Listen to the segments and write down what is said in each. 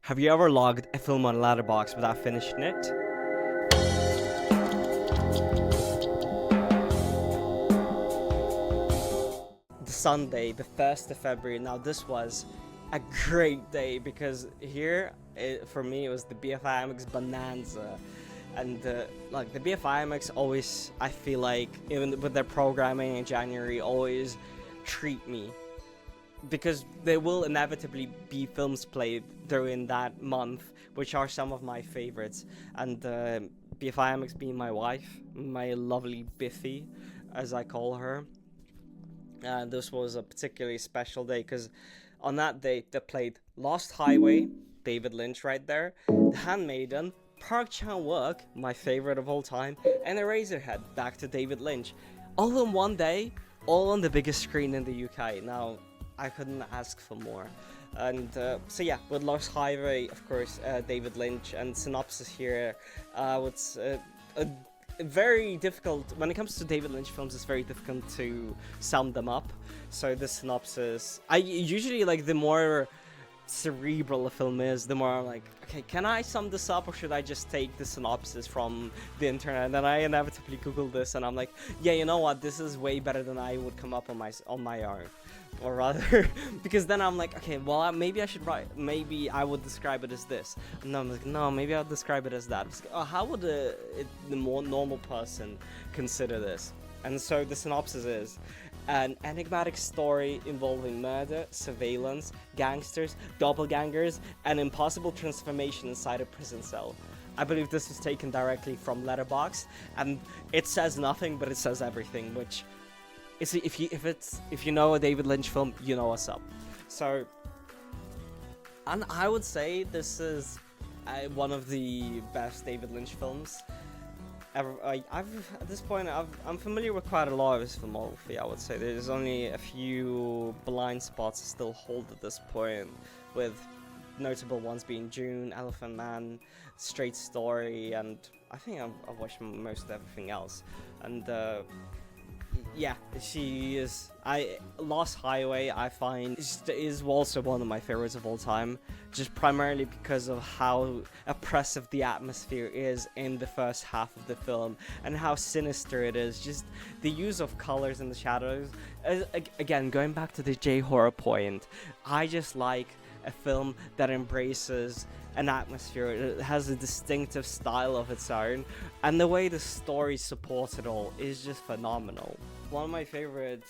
Have you ever logged a film on Letterboxd without finishing it? The Sunday, the 1st of February. Now this was a great day because here, for me, it was the BFI IMAX Bonanza. And like the BFI IMAX always, I feel like, even with their programming in January, always treat me. Because there will inevitably be films played during that month, which are some of my favorites. And BFI IMAX being my wife, my lovely Biffy, as I call her. This was a particularly special day because on that day they played Lost Highway, David Lynch right there, The Handmaiden, Park Chan-wook, my favorite of all time, and Eraserhead, back to David Lynch. All in one day, all on the biggest screen in the UK. Now, I couldn't ask for more. And so yeah, with Lost Highway, of course, David Lynch, and synopsis here, it's very difficult, when it comes to David Lynch films, it's very difficult to sum them up. So the synopsis, I usually, like, the more cerebral a film is, the more I'm like, okay, can I sum this up, or should I just take the synopsis from the internet? And then I inevitably Google this, and I'm like, yeah, you know what, this is way better than I would come up on my own. Or rather, because then I'm like, okay, well, maybe I should write, maybe I would describe it as this. And then I'm like, no, maybe I'll describe it as that. Like, oh, how would the more normal person consider this? And so the synopsis is an enigmatic story involving murder, surveillance, gangsters, doppelgangers, and impossible transformation inside a prison cell. I believe this was taken directly from Letterboxd, and it says nothing, but it says everything, which is, if you know a David Lynch film, you know what's up. So, and I would say this is one of the best David Lynch films ever. At this point, I'm familiar with quite a lot of his filmography. I would say there's only a few blind spots I still hold at this point, with notable ones being June, Elephant Man, Straight Story, and I think I've watched most of everything else. And yeah, she is. Lost Highway, I find, is also one of my favorites of all time, just primarily because of how oppressive the atmosphere is in the first half of the film, and how sinister it is. Just the use of colors and the shadows. Again, going back to the J-horror point, I just like a film that embraces an atmosphere. It has a distinctive style of its own, and the way the story supports it all is just phenomenal. One of my favorite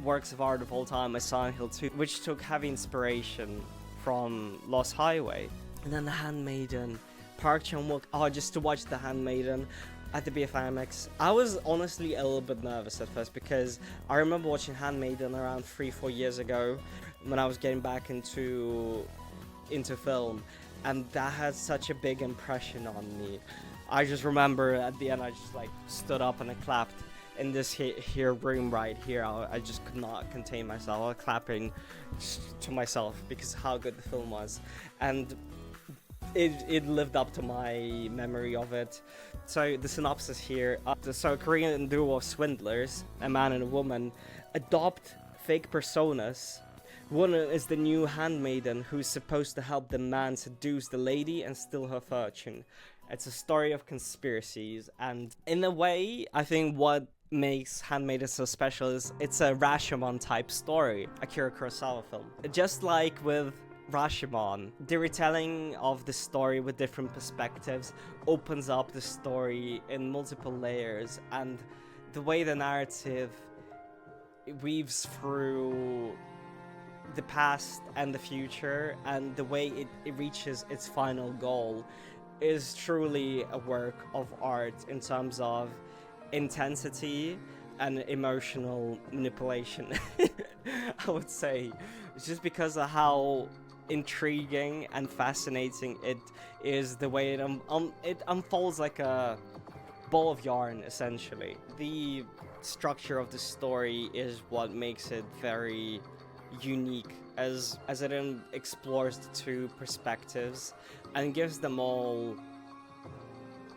works of art of all time is Silent Hill 2, which took heavy inspiration from Lost Highway. And then The Handmaiden, Park Chan-wook. Oh, just to watch The Handmaiden at the BFI IMAX, I was honestly a little bit nervous at first, because I remember watching Handmaiden around 3-4 years ago when I was getting back into film, and that had such a big impression on me. I just remember at the end I just like stood up and I clapped in this here room right here. I just could not contain myself. I was clapping to myself because of how good the film was, and it lived up to my memory of it. So the synopsis here, so a Korean duo of swindlers, a man and a woman, adopt fake personas. One is the new handmaiden who's supposed to help the man seduce the lady and steal her fortune. It's a story of conspiracies, and in a way, I think what makes Handmaiden so special is it's a Rashomon type story, Akira Kurosawa film. Just like with Rashomon, the retelling of the story with different perspectives opens up the story in multiple layers, and the way the narrative weaves through the past and the future, and the way it reaches its final goal is truly a work of art in terms of intensity and emotional manipulation. I would say it's just because of how intriguing and fascinating it is, the way it unfolds like a ball of yarn, essentially. The structure of the story is what makes it very unique, as it explores the two perspectives and gives them all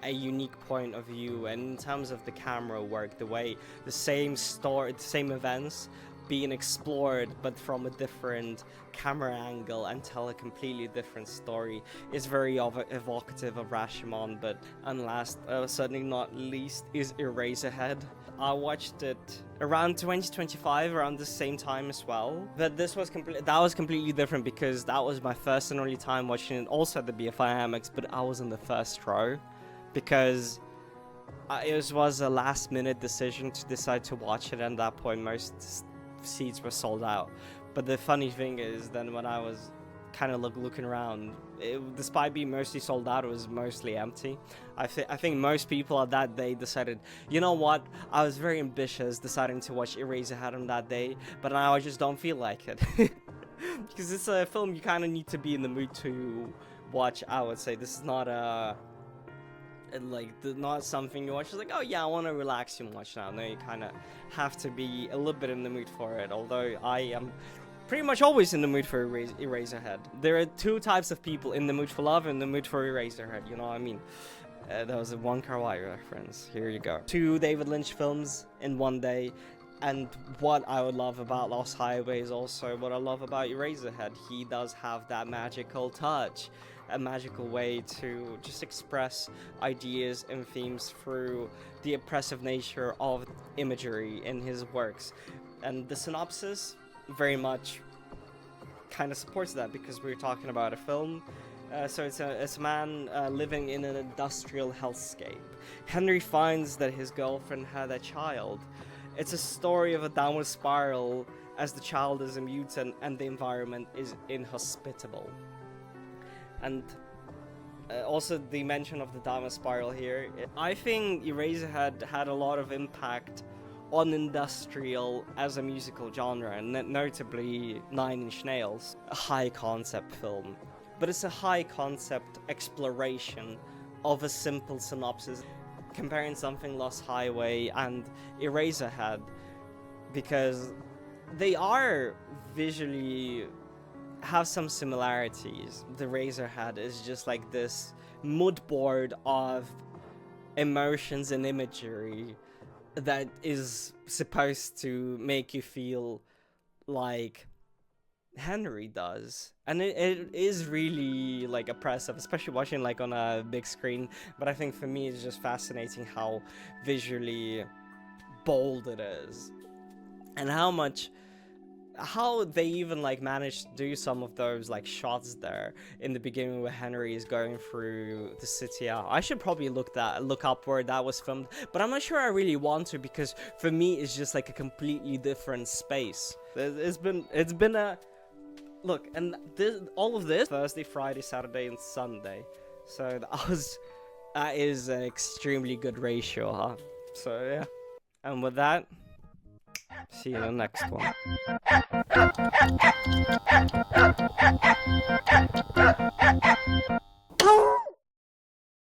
a unique point of view. And in terms of the camera work, the way the same story, the same events being explored, but from a different camera angle and tell a completely different story, is very evocative of Rashomon. But and last, certainly not least, is Eraserhead. I watched it around 2025, around the same time as well. But this was completely different because that was my first and only time watching it. Also at the BFI IMAX, but I was in the first row because it was a last-minute decision to decide to watch it. And at that point, most seats were sold out. But the funny thing is, then when I was kind of looking around, despite being mostly sold out, it was mostly empty. I think most people on that day decided, you know what, I was very ambitious deciding to watch Eraserhead on that day, but now I just don't feel like it. Because it's a film you kind of need to be in the mood to watch. I would say this is not not something you watch. It's like, oh yeah, I want to relax and watch now. No, you kind of have to be a little bit in the mood for it. Although I am pretty much always in the mood for Eraserhead. There are two types of people: in the mood for love and in the mood for Eraserhead. You know what I mean? That was a One Kar Wai reference. Here you go. 2 David Lynch films in one day. And what I would love about Lost Highway is also what I love about Eraserhead. He does have that magical touch, a magical way to just express ideas and themes through the oppressive nature of imagery in his works. And the synopsis very much kind of supports that, because we're talking about a film. So it's a man living in an industrial hellscape. Henry finds that his girlfriend had a child. It's a story of a downward spiral as the child is a mutant and the environment is inhospitable. And also the mention of the downward spiral here. I think Eraserhead had a lot of impact on industrial as a musical genre, and notably Nine Inch Nails. A high concept film. But it's a high concept exploration of a simple synopsis. Comparing something Lost Highway and Eraserhead, because they are visually have some similarities. The Eraserhead is just like this mood board of emotions and imagery that is supposed to make you feel like Henry does, and it is really like oppressive, especially watching like on a big screen. But I think for me it's just fascinating how visually bold it is, and how they even like managed to do some of those like shots there in the beginning where Henry is going through the city. I should probably look up where that was filmed, but I'm not sure I really want to, because for me it's just like a completely different space. It's been a look, and all of this Thursday, Friday, Saturday, and Sunday. So that is an extremely good ratio, huh? So yeah. And with that, see you in the next one.